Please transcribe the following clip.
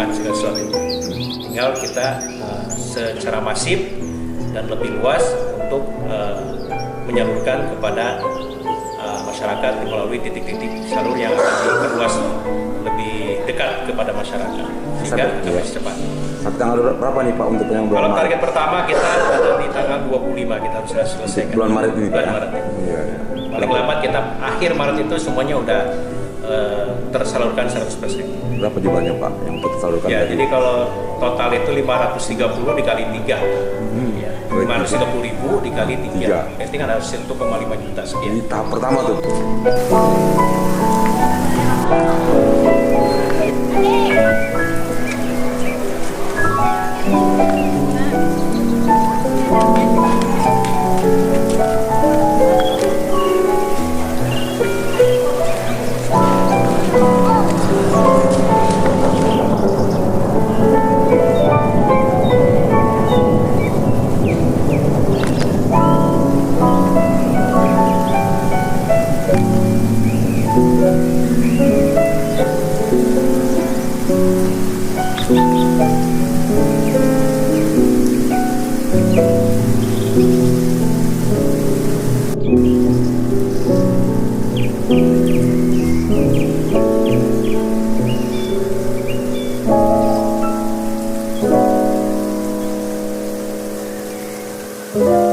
lapangan segala sesuatu itu. Tinggal kita secara masif dan lebih luas untuk menyalurkan kepada masyarakat melalui titik-titik salur yang akan diperluas lebih dekat kepada masyarakat sehingga akan masih cepat. Sampai tanggal berapa nih Pak untuk yang bulan Kalau Maret? target pertama kita ada di tanggal 25 kita harus sudah selesaikan. Bulan Maret ini Pak? Bulan Maret. Iya, iya. Paling lambat kita akhir Maret itu semuanya udah tersalurkan 100%. Berapa jumlahnya Pak yang tersalurkan? Ya, jadi kalau total itu 530 dikali 3. Ya, 530.000 dikali 3. Berarti kan harus 1,5 juta sekian. Ini tahap pertama tuh. Thank you.